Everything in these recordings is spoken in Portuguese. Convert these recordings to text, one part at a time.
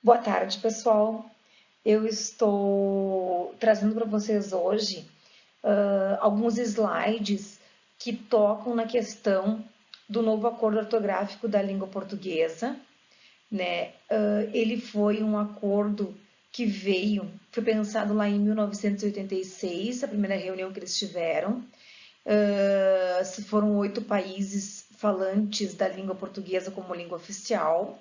Boa tarde, pessoal. Eu estou trazendo para vocês hoje alguns slides que tocam na questão do novo acordo ortográfico da língua portuguesa, né? Ele foi um acordo que foi pensado lá em 1986, a primeira reunião que eles tiveram. Foram 8 países falantes da língua portuguesa como língua oficial: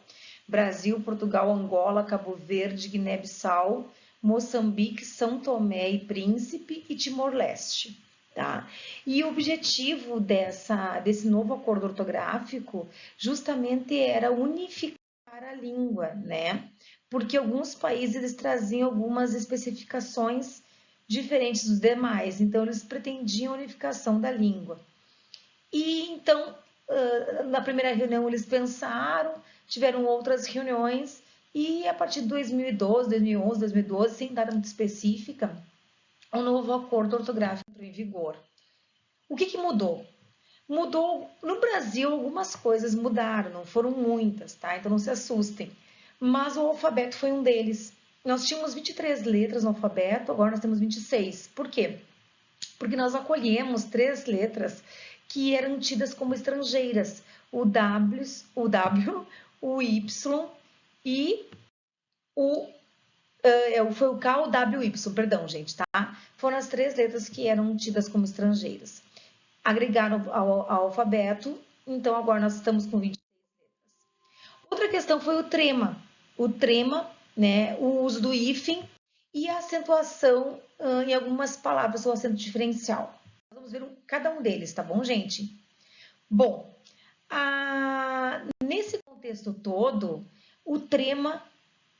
Brasil, Portugal, Angola, Cabo Verde, Guiné-Bissau, Moçambique, São Tomé e Príncipe e Timor-Leste. Tá? E o objetivo desse novo acordo ortográfico justamente era unificar a língua, né? Porque alguns países eles traziam algumas especificações diferentes dos demais, então eles pretendiam a unificação da língua. E então, na primeira reunião eles pensaram, tiveram outras reuniões e a partir de 2012, 2011, 2012, sem data muito específica, um novo acordo ortográfico entrou em vigor. O que mudou? Mudou, no Brasil algumas coisas mudaram, não foram muitas, tá? Então não se assustem. Mas o alfabeto foi um deles. Nós tínhamos 23 letras no alfabeto, agora nós temos 26. Por quê? Porque nós acolhemos 3 letras que eram tidas como estrangeiras: o W, o Y e foi o K, o W, o Y, perdão, gente, tá? Foram as 3 letras que eram tidas como estrangeiras. Agregaram ao alfabeto, então agora nós estamos com 20. Outra questão foi o trema. O trema, né, o uso do hífen e a acentuação em algumas palavras, o acento diferencial. Vamos ver cada um deles, tá bom, gente? Bom, nesse contexto todo, o trema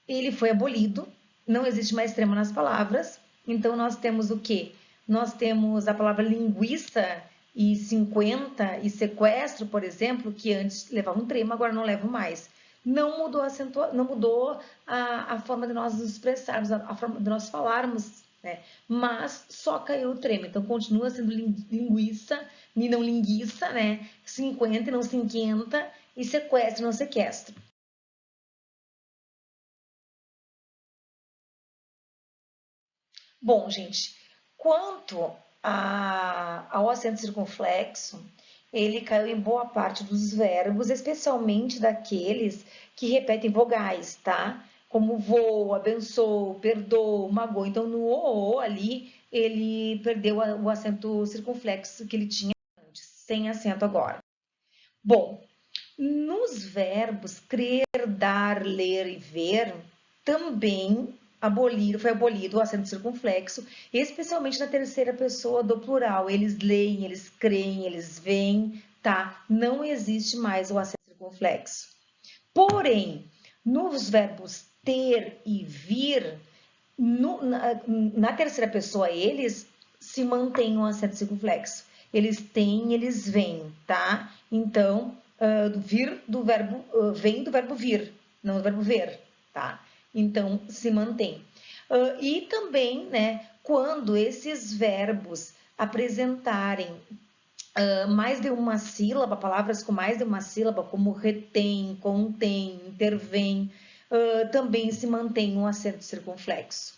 ele foi abolido, não existe mais trema nas palavras, então nós temos o quê? Nós temos a palavra linguiça e 50 e sequestro, por exemplo, que antes levavam trema, agora não levam mais. Não mudou, não mudou a forma de nós nos expressarmos, a forma de nós falarmos, né? Mas só caiu o trema, então continua sendo linguiça e não linguiça, né? 50 e não 50 e sequestro e não sequestro. Bom, gente, quanto ao acento circunflexo, ele caiu em boa parte dos verbos, especialmente daqueles que repetem vogais, tá? Como vou, abençoo, perdoo, magoou. Então, no o ali, ele perdeu o acento circunflexo que ele tinha antes, sem acento agora. Bom, nos verbos crer, dar, ler e ver, também foi abolido o acento circunflexo, especialmente na terceira pessoa do plural. Eles leem, eles creem, eles veem, tá? Não existe mais o acento circunflexo. Porém, nos verbos ter e vir, na terceira pessoa, eles se mantêm o acento circunflexo. Eles têm, eles vêm, tá? Então, vem do verbo vir, não do verbo ver, tá? Então, se mantém. E também, né, quando esses verbos apresentarem mais de uma sílaba, palavras com mais de uma sílaba, como retém, contém, intervém, também se mantém um acento circunflexo.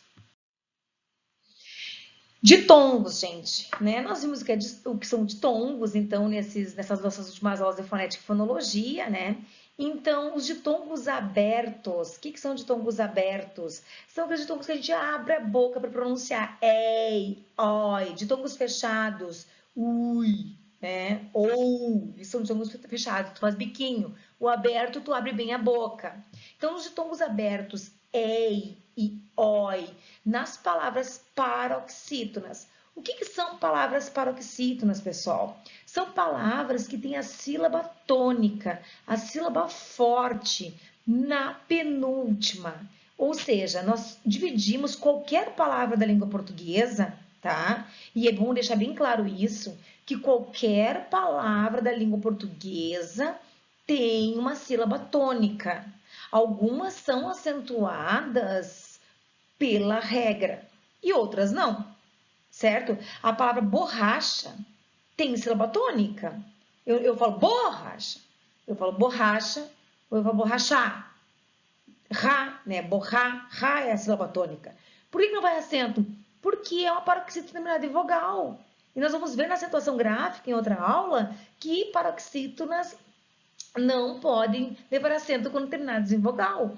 Ditongos, gente, né? Nós vimos o que são ditongos, então, nessas nossas últimas aulas de fonética e fonologia, né? Então, os ditongos abertos, o que são ditongos abertos? São aqueles ditongos que a gente abre a boca para pronunciar: ei, oi. Ditongos fechados: ui, né? Ou, isso são ditongos fechados, tu faz biquinho. O aberto, tu abre bem a boca. Então, os ditongos abertos: ei e oi, nas palavras paroxítonas. O que são palavras paroxítonas, pessoal? São palavras que têm a sílaba tônica, a sílaba forte, na penúltima. Ou seja, nós dividimos qualquer palavra da língua portuguesa, tá? E é bom deixar bem claro isso, que qualquer palavra da língua portuguesa tem uma sílaba tônica. Algumas são acentuadas pela regra e outras não, certo? A palavra borracha tem sílaba tônica. Eu falo borracha, eu falo borracha, ou eu falo borrachar. Rá, né? Borrar, rá é a sílaba tônica. Por que não vai acento? Porque é uma paroxítona terminada em vogal. E nós vamos ver na acentuação gráfica, em outra aula, que paroxítonas não podem levar acento quando terminados em vogal.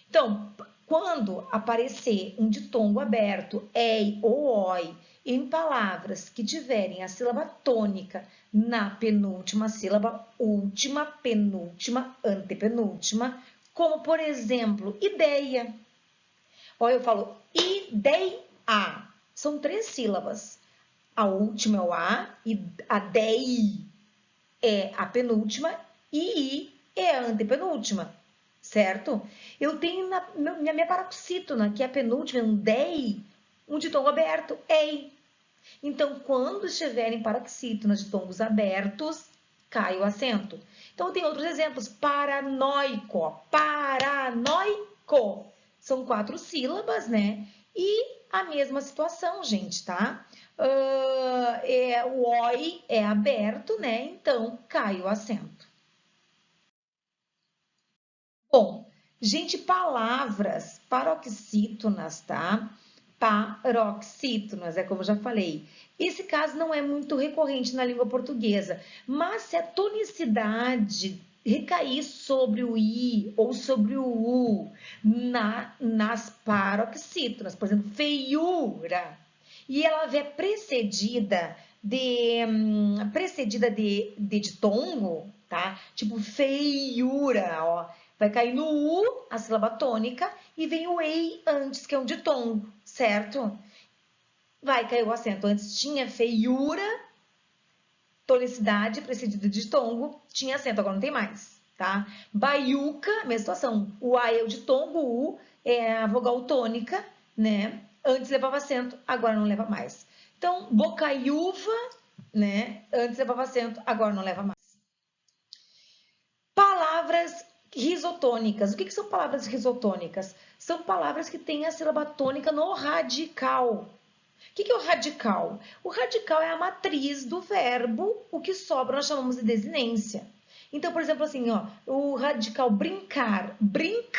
Então, quando aparecer um ditongo aberto, ei ou oi, em palavras que tiverem a sílaba tônica na penúltima sílaba, última, penúltima, antepenúltima, como, por exemplo, ideia. Olha, eu falo ideia. São 3 sílabas. A última é o A, e a dei é a penúltima e I é a antepenúltima, certo? Eu tenho na minha paroxítona, que é a penúltima, um dei, um ditongo aberto, ei. Então, quando estiverem paroxítonas de tongos abertos, cai o acento. Então, tem outros exemplos. Paranoico, paranoico. São 4 sílabas, né? E a mesma situação, gente, tá? O oi é aberto, né? Então, cai o acento. Bom, gente, palavras paroxítonas, tá? Paroxítonas, é como eu já falei. Esse caso não é muito recorrente na língua portuguesa, mas se a tonicidade recair sobre o I ou sobre o U nas paroxítonas, por exemplo, feiura, e ela vier precedida de ditongo, tá? Tipo feiura, ó. Vai cair no U, a sílaba tônica, e vem o EI antes, que é um ditongo, certo? Vai cair o acento. Antes tinha feiura, tonicidade precedida de ditongo, tinha acento, agora não tem mais, tá? Baiuca, mesma situação. O A é o ditongo, o U é a vogal tônica, né? Antes levava acento, agora não leva mais. Então, bocaiúva, né? Antes levava acento, agora não leva mais. Palavras risotônicas. O que são palavras risotônicas? São palavras que têm a sílaba tônica no radical. O que é o radical? O radical é a matriz do verbo, o que sobra nós chamamos de desinência. Então, por exemplo, assim, ó, o radical brincar, brinc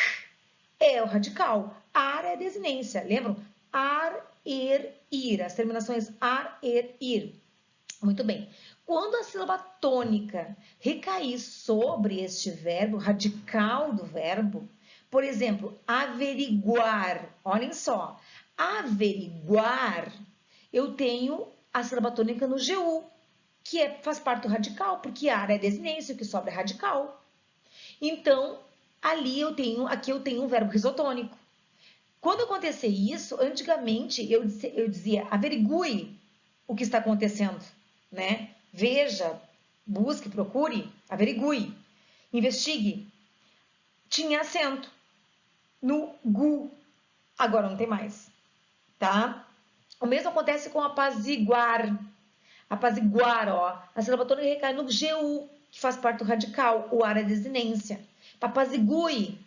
é o radical, ar é a desinência, lembram? Ar, ir, as terminações ar, ir. Muito bem. Quando a sílaba tônica recair sobre este verbo, radical do verbo, por exemplo, averiguar, olhem só, averiguar, eu tenho a sílaba tônica no GU, que faz parte do radical, porque ar é desinência, o que sobra é radical. Então, aqui eu tenho um verbo risotônico. Quando acontecer isso, antigamente eu dizia averigue o que está acontecendo, né? Veja, busque, procure, averigue, investigue. Tinha acento no gu, agora não tem mais, tá? O mesmo acontece com apaziguar. Apaziguar, ó, a sílaba tônica recai no GU, que faz parte do radical, o ar é desinência. Papazigue,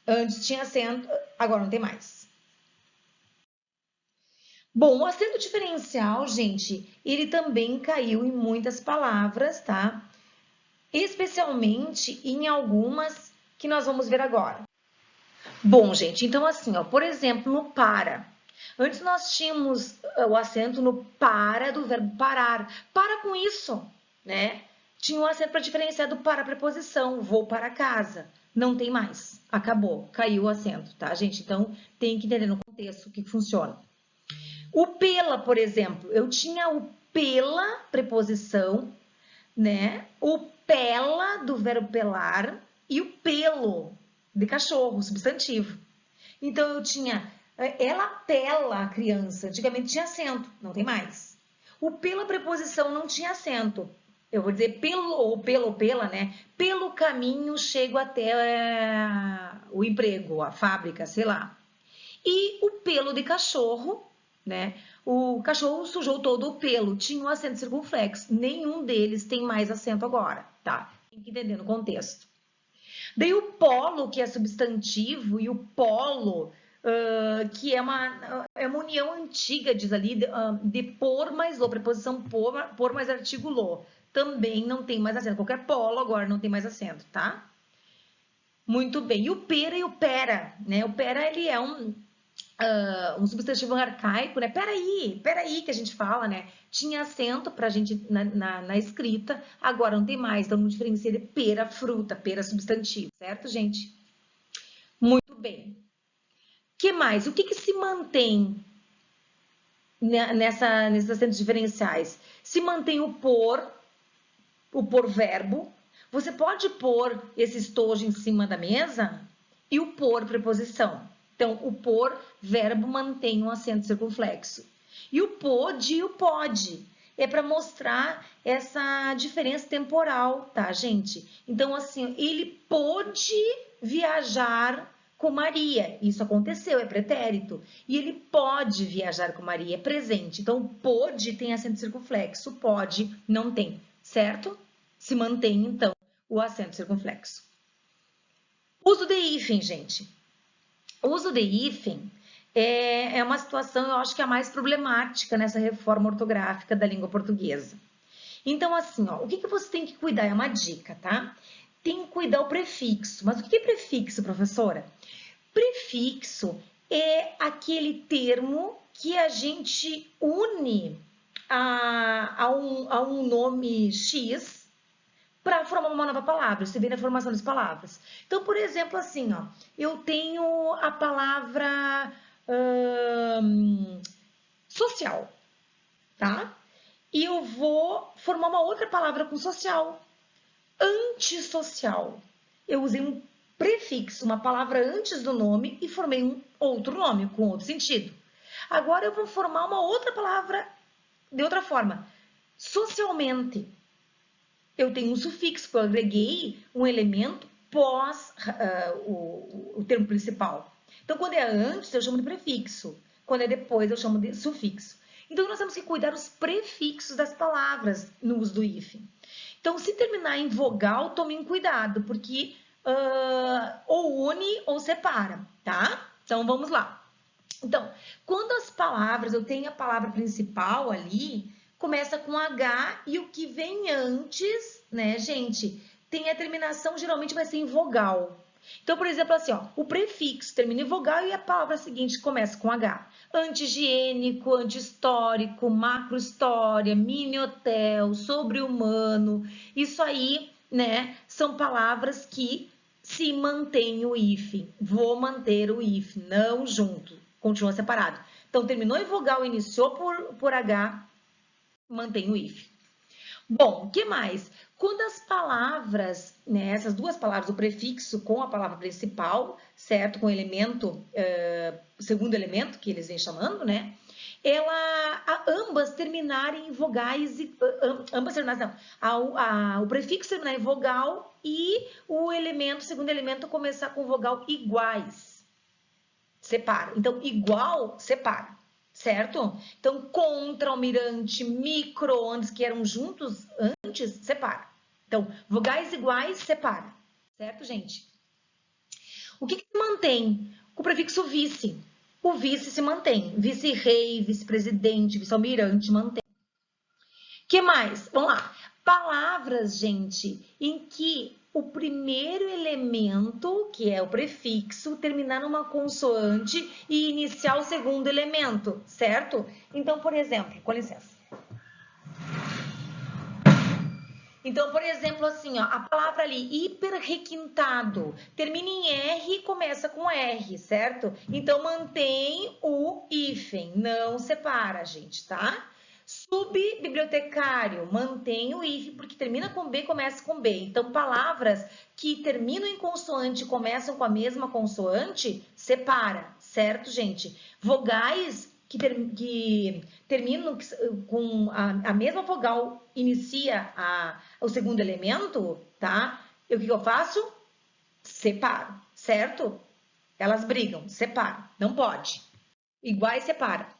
antes tinha acento, agora não tem mais. Bom, o acento diferencial, gente, ele também caiu em muitas palavras, tá? Especialmente em algumas que nós vamos ver agora. Bom, gente, então assim, ó, por exemplo, no para. Antes nós tínhamos o acento no para do verbo parar. Para com isso, né? Tinha um acento para diferenciar do para a preposição, vou para casa. Não tem mais, acabou, caiu o acento, tá, gente? Então, tem que entender no contexto o que funciona. O pela, por exemplo, eu tinha o pela, preposição, né? O pela, do verbo pelar, e o pelo, de cachorro, substantivo. Então, eu tinha, ela pela a criança, antigamente tinha acento, não tem mais. O pela preposição não tinha acento. Eu vou dizer pelo ou pela, né? Pelo caminho chego até o emprego, a fábrica, sei lá. E o pelo de cachorro, né? O cachorro sujou todo o pelo, tinha um acento circunflexo. Nenhum deles tem mais acento agora, tá? Tem que entender no contexto. Daí o polo, que é substantivo, e o polo, que é uma união antiga, diz ali, de por mais lo, preposição por mais artigo lo. Também não tem mais acento. Qualquer polo agora não tem mais acento, tá? Muito bem. E o pera e o pera, né? O pera, ele é um substantivo arcaico, né? Peraí, que a gente fala, né? Tinha acento pra gente na escrita, agora não tem mais, então não diferencia de pera, fruta, pera, substantivo, certo, gente? Muito bem. Que mais? O que se mantém nesses acentos diferenciais? Se mantém o por verbo. Você pode pôr esse estojo em cima da mesa e o por preposição. Então, o por verbo mantém um acento circunflexo. E o pode e o pode. É para mostrar essa diferença temporal, tá, gente? Então, assim, ele pôde viajar com Maria. Isso aconteceu, é pretérito. E ele pode viajar com Maria, é presente. Então, pode tem acento circunflexo, pode não tem, certo? Se mantém, então, o acento circunflexo. Uso de hífen, gente. O uso de hífen é uma situação, eu acho que é a mais problemática nessa reforma ortográfica da língua portuguesa. Então, assim, ó, o que você tem que cuidar? É uma dica, tá? Tem que cuidar o prefixo. Mas o que é prefixo, professora? Prefixo é aquele termo que a gente une a um nome X para formar uma nova palavra. Você vê na formação das palavras. Então, por exemplo, assim, ó, eu tenho a palavra social, tá? E eu vou formar uma outra palavra com social. Antissocial. Eu usei um prefixo, uma palavra antes do nome e formei um outro nome com outro sentido. Agora eu vou formar uma outra palavra de outra forma. Socialmente. Eu tenho um sufixo que eu agreguei um elemento pós o termo principal. Então, quando é antes, eu chamo de prefixo. Quando é depois, eu chamo de sufixo. Então, nós temos que cuidar dos prefixos das palavras no uso do hífen. Então, se terminar em vogal, tomem cuidado, porque ou une ou separa, tá? Então, vamos lá. Então, quando as palavras, eu tenho a palavra principal ali, começa com H e o que vem antes, né, gente, tem a terminação, geralmente vai ser em vogal. Então, por exemplo, assim, ó, o prefixo termina em vogal e a palavra seguinte começa com H. Anti-higiênico, anti-histórico, macro-história, mini-hotel, sobre-humano. Isso aí, né, são palavras que se mantém o hífen. Vou manter o hífen, não junto, continua separado. Então, terminou em vogal, iniciou por H, mantém o hífen. Bom, o que mais? Quando as palavras, né, essas duas palavras, o prefixo com a palavra principal, certo? Com o elemento, segundo elemento, que eles vêm chamando, né? Ambas terminarem em vogais, ambas terminarem, não, o prefixo terminar em vogal e o elemento, segundo elemento, começar com vogal iguais. Separa. Então, igual, separa. Certo? Então, contra, almirante, micro-ondas, que eram juntos antes, separa. Então, vogais iguais, separa. Certo, gente? O que se mantém? Com o prefixo vice. O vice se mantém. Vice-rei, vice-presidente, vice-almirante, mantém. O que mais? Vamos lá. Palavras, gente, em que o primeiro elemento, que é o prefixo, terminar numa consoante e iniciar o segundo elemento, certo? Então, por exemplo, com licença. Então, por exemplo, assim, ó, a palavra ali, hiperrequintado, termina em R e começa com R, certo? Então, mantém o hífen, não separa, gente, tá? Subbibliotecário, mantém o hífen, porque termina com B, começa com B. Então, palavras que terminam em consoante e começam com a mesma consoante, separa, certo, gente? Vogais que terminam com a mesma vogal, inicia o segundo elemento, tá? E o que eu faço? Separo, certo? Elas brigam, separa, não pode. Iguais, separa.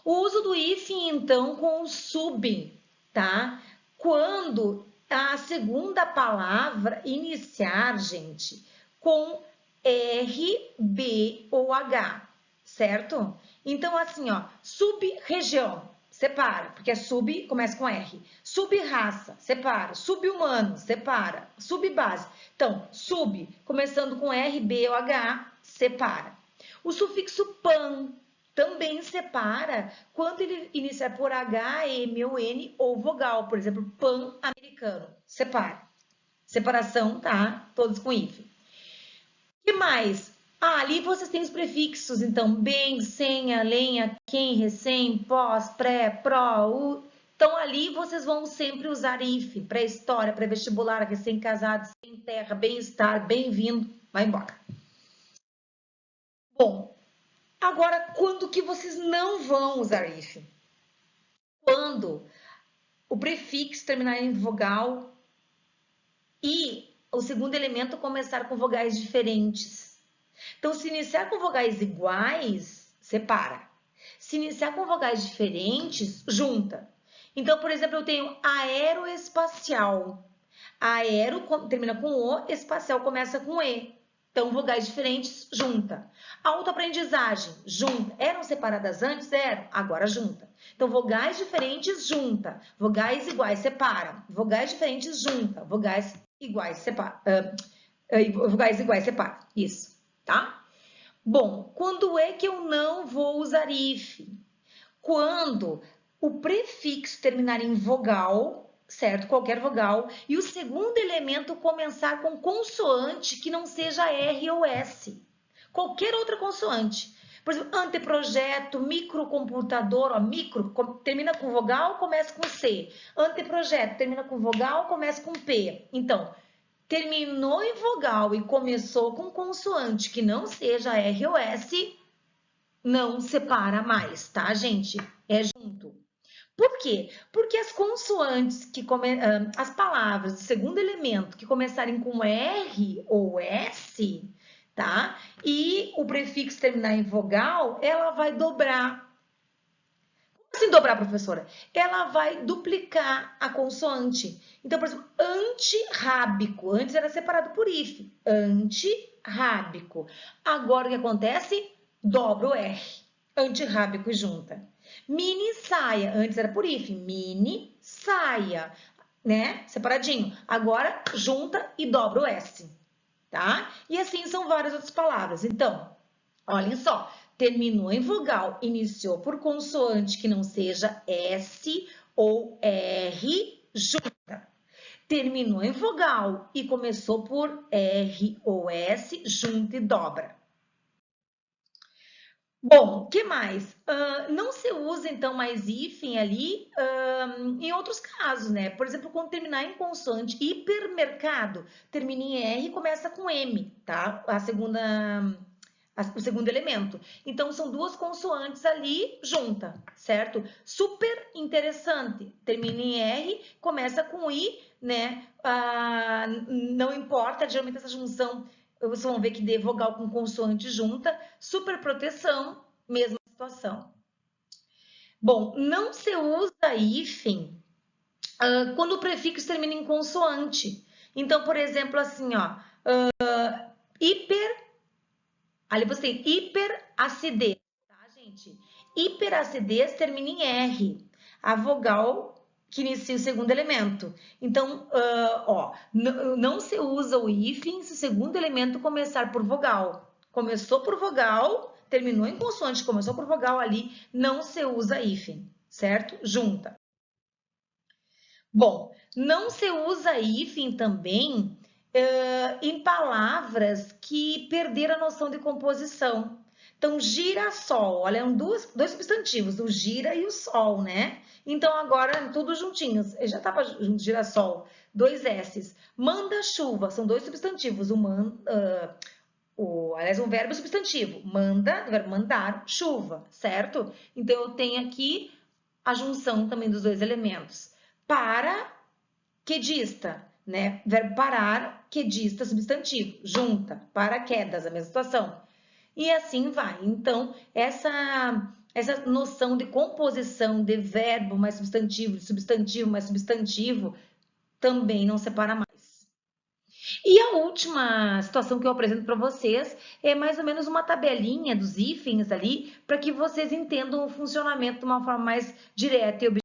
O uso do hífen, então, com o sub, tá? Quando a segunda palavra iniciar, gente, com R, B ou H, certo? Então, assim, ó, sub-região, separa, porque é sub, começa com R. Sub-raça, separa. Sub-humano, separa. Sub-base. Então, sub, começando com R, B ou H, separa. O sufixo pan também separa quando ele iniciar por H, M ou N ou vogal. Por exemplo, pan-americano, separa. Separação, tá? Todos com hífen. O que mais? Ali vocês têm os prefixos, então, bem, sem, além, a quem, recém, pós, pré, pró, u. Então, ali vocês vão sempre usar hífen, pré-história, pré-vestibular, recém-casado, sem terra, bem-estar, bem-vindo, vai embora. Bom, agora, quando que vocês não vão usar hífen? Quando o prefixo terminar em vogal e o segundo elemento começar com vogais diferentes. Então, se iniciar com vogais iguais, separa. Se iniciar com vogais diferentes, junta. Então, por exemplo, eu tenho aeroespacial. Aero termina com O, espacial começa com E. Então, vogais diferentes, junta. Autoaprendizagem, junta. Eram separadas antes? Eram. Agora junta. Então, vogais diferentes, junta. Vogais iguais, separa. Vogais diferentes, junta. Vogais iguais, separa. Vogais iguais, separa. Isso, tá? Bom, quando é que eu não vou usar hífen? Quando o prefixo terminar em vogal, certo? Qualquer vogal, e o segundo elemento começar com consoante que não seja R ou S. Qualquer outra consoante. Por exemplo, anteprojeto, microcomputador, ó, micro, termina com vogal, começa com C. Anteprojeto, termina com vogal, começa com P. Então, terminou em vogal e começou com consoante que não seja R ou S, não separa mais, tá, gente? É junto. Por quê? Porque as consoantes, as palavras do segundo elemento que começarem com R ou S, tá? E o prefixo terminar em vogal, ela vai dobrar. Como assim dobrar, professora? Ela vai duplicar a consoante. Então, por exemplo, antirrábico. Antes era separado por hífen. Antirrábico. Agora o que acontece? Dobra o R. Antirrábico e junta. Mini saia. Antes era por hífen. Mini saia. Né? Separadinho. Agora junta e dobra o S. Tá? E assim são várias outras palavras. Então, olhem só. Terminou em vogal, iniciou por consoante que não seja S ou R, junta. Terminou em vogal e começou por R ou S, junta e dobra. Bom, o que mais? Não se usa, então, mais hífen ali em outros casos, né? Por exemplo, quando terminar em consoante, hipermercado, termina em R e começa com M, tá? O segundo elemento. Então, são duas consoantes ali junta, certo? Super interessante. Termina em R, começa com I, né? Não importa, geralmente essa junção, vocês vão ver que dê vogal com consoante junta. Super proteção, mesma situação. Bom, não se usa hífen quando o prefixo termina em consoante. Então, por exemplo, assim, ó, ali você tem hiperacidez, tá, gente? Hiperacidez termina em R, a vogal que inicia o segundo elemento. Então, ó, não se usa o hífen se o segundo elemento começar por vogal. Começou por vogal, terminou em consoante, começou por vogal ali, não se usa hífen, certo? Junta. Bom, não se usa hífen também em palavras que perderam a noção de composição. Então, girassol, olha, são dois substantivos, o gira e o sol, né? Então, agora, tudo juntinhos, já estava junto, girassol, dois S's. Manda-chuva, são dois substantivos, aliás, um verbo substantivo, manda, do verbo mandar, chuva, certo? Então, eu tenho aqui a junção também dos dois elementos. Paraquedista, né? Verbo parar, quedista, substantivo, junta, paraquedas, a mesma situação. E assim vai. Então, essa noção de composição de verbo mais substantivo, de substantivo mais substantivo, também não separa mais. E a última situação que eu apresento para vocês é mais ou menos uma tabelinha dos hífens ali, para que vocês entendam o funcionamento de uma forma mais direta e objetiva.